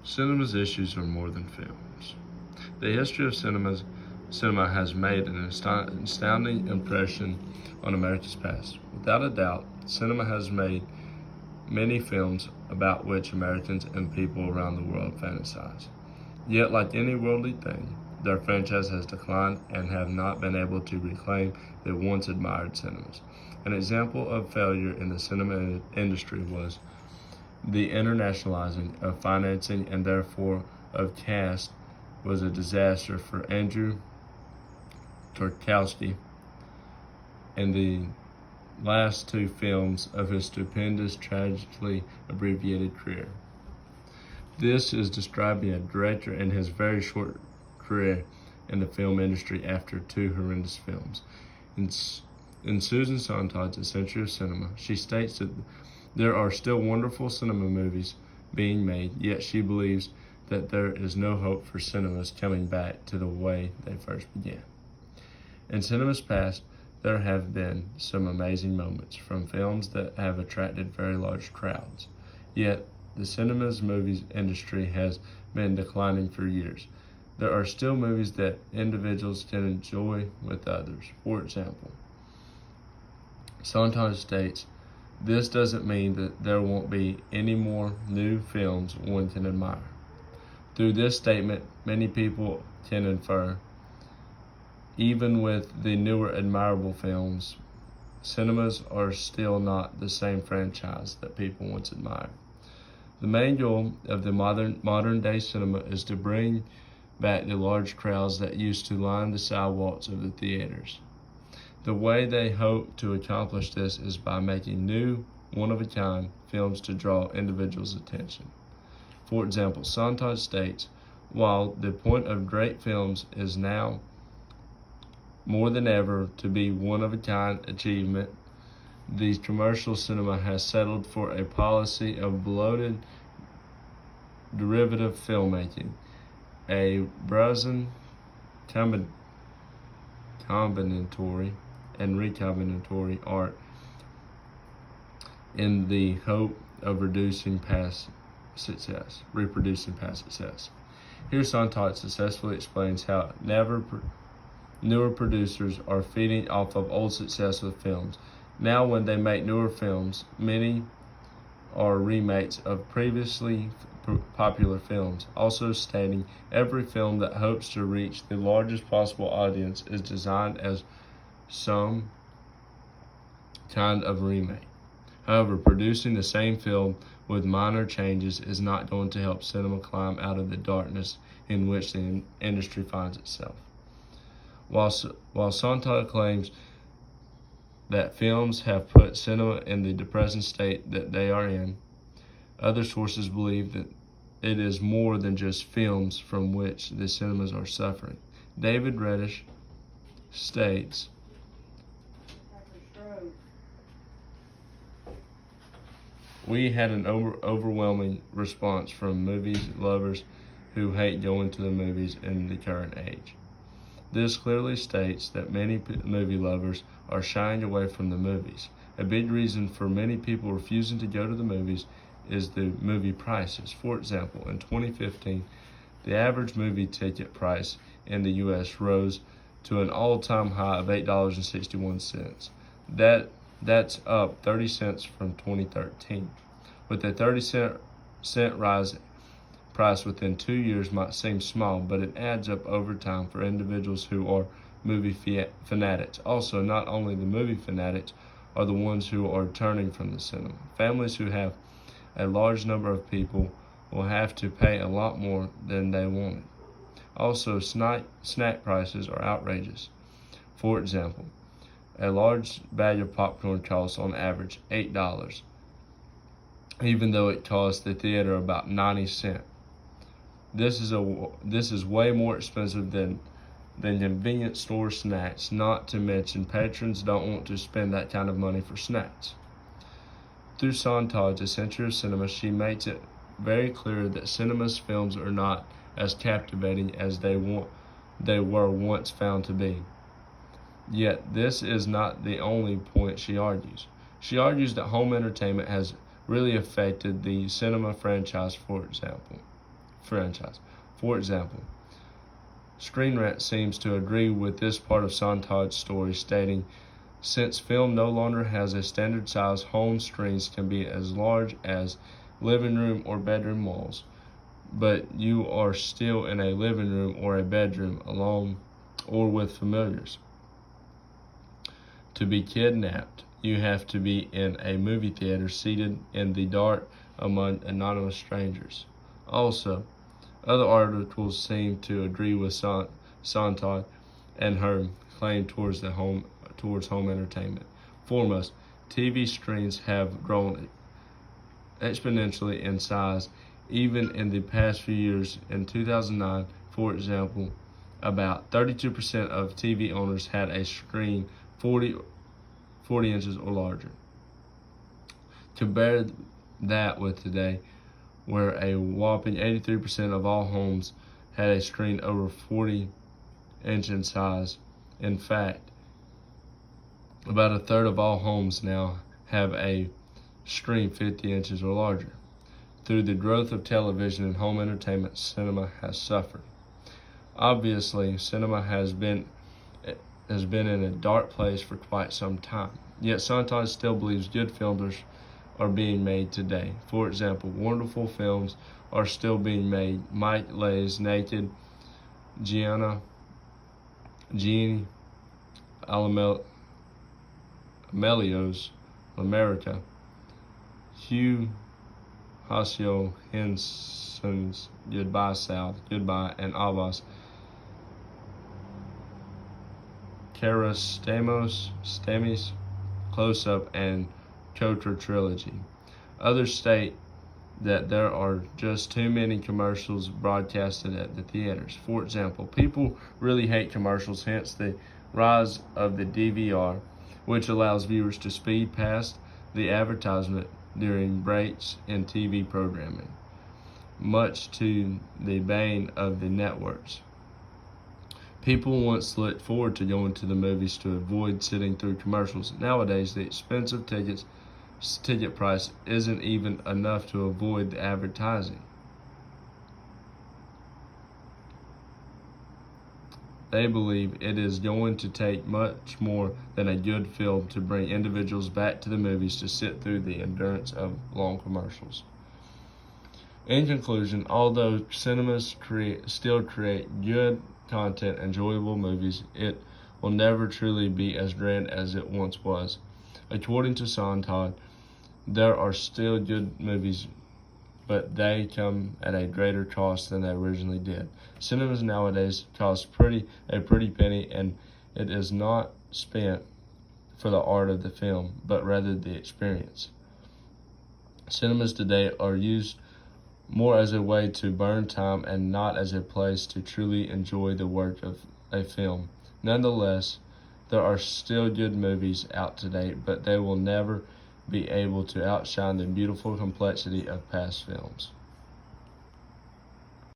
Cinema's issues are more than films. The history of cinema has made an astounding impression on America's past. Without a doubt, cinema has made many films about which Americans and people around the world fantasize. Yet, like any worldly thing, their franchise has declined and have not been able to reclaim the once admired cinemas. An example of failure in the cinema industry was the internationalizing of financing and therefore of cast was a disaster for Andrew Tarkovsky and the last two films of his stupendous, tragically abbreviated career. This is describing a director in his very short career in the film industry after two horrendous films. In Susan Sontag's A Century of Cinema, she states that there are still wonderful cinema movies being made, yet she believes that there is no hope for cinemas coming back to the way they first began. In cinema's past, there have been some amazing moments from films that have attracted very large crowds. Yet, the cinema's movies industry has been declining for years. There are still movies that individuals can enjoy with others. For example, Sontag states, "This doesn't mean that there won't be any more new films one can admire." Through this statement, many people can infer, even with the newer admirable films, cinemas are still not the same franchise that people once admired. The main goal of the modern day cinema is to bring back the large crowds that used to line the sidewalks of the theaters. The way they hope to accomplish this is by making new, one-of-a-kind films to draw individuals' attention. For example, Sontag states, while the point of great films is now more than ever to be one-of-a-kind achievement, the commercial cinema has settled for a policy of bloated derivative filmmaking, a brazen combinatory and recombinatory art in the hope of reproducing past success. Here Sontag successfully explains how newer producers are feeding off of old success with films. Now when they make newer films, many are remakes of previously popular films, also stating every film that hopes to reach the largest possible audience is designed as some kind of remake. However, producing the same film with minor changes is not going to help cinema climb out of the darkness in which the industry finds itself. While Sontag claims that films have put cinema in the depressing state that they are in, other sources believe that it is more than just films from which the cinemas are suffering. David Reddish states, "We had an overwhelming response from movie lovers who hate going to the movies in the current age. This clearly states that many movie lovers are shying away from the movies. A big reason for many people refusing to go to the movies is the movie prices. For example, in 2015, the average movie ticket price in the U.S. rose to an all-time high of $8.61. That's up 30 cents from 2013. With a 30-cent rise price within 2 years might seem small, but it adds up over time for individuals who are movie fanatics. Also, not only the movie fanatics are the ones who are turning from the cinema. Families who have a large number of people will have to pay a lot more than they wanted. Also, snack prices are outrageous. For example, a large bag of popcorn costs on average $8, even though it costs the theater about 90 cents. This is way more expensive than convenience store snacks, not to mention patrons don't want to spend that kind of money for snacks." Through Sontag's A Century of Cinema, she makes it very clear that cinema's films are not as captivating as they were once found to be. Yet this is not the only point she argues. She argues that home entertainment has really affected the cinema franchise, for example. franchise. For example, Screen Rant seems to agree with this part of Sontage's story, stating, since film no longer has a standard size, home screens can be as large as living room or bedroom walls, but you are still in a living room or a bedroom alone or with familiars. To be kidnapped, you have to be in a movie theater seated in the dark among anonymous strangers. Also, other articles seem to agree with Sontag and her claim towards home entertainment. Foremost, TV screens have grown exponentially in size even in the past few years. In 2009, for example, about 32% of TV owners had a screen 40 inches or larger. Compare that with today, where a whopping 83% of all homes had a screen over 40 inches in size. In fact, about a third of all homes now have a screen 50 inches or larger. Through the growth of television and home entertainment, cinema has suffered. Obviously, cinema has been in a dark place for quite some time. Yet Sontag still believes good films are being made today. For example, wonderful films are still being made. Mike Leigh's Naked, Jeannie Amelio's L'America, Hugh Horacio Henson's Goodbye South, Goodbye, and Abbas Kiarostami's Close Up and Kotor trilogy. Others state that there are just too many commercials broadcasted at the theaters. For example, people really hate commercials, hence the rise of the DVR, which allows viewers to speed past the advertisement during breaks in TV programming, much to the bane of the networks. People once looked forward to going to the movies to avoid sitting through commercials. Nowadays, the expensive ticket price isn't even enough to avoid the advertising. They believe it is going to take much more than a good film to bring individuals back to the movies to sit through the endurance of long commercials. In conclusion, although cinemas still create good content, enjoyable movies, it will never truly be as grand as it once was. According to Sontag, there are still good movies, but they come at a greater cost than they originally did. Cinemas nowadays cost a pretty penny, and it is not spent for the art of the film, but rather the experience. Cinemas today are used more as a way to burn time and not as a place to truly enjoy the work of a film. Nonetheless, there are still good movies out today, but they will never be able to outshine the beautiful complexity of past films.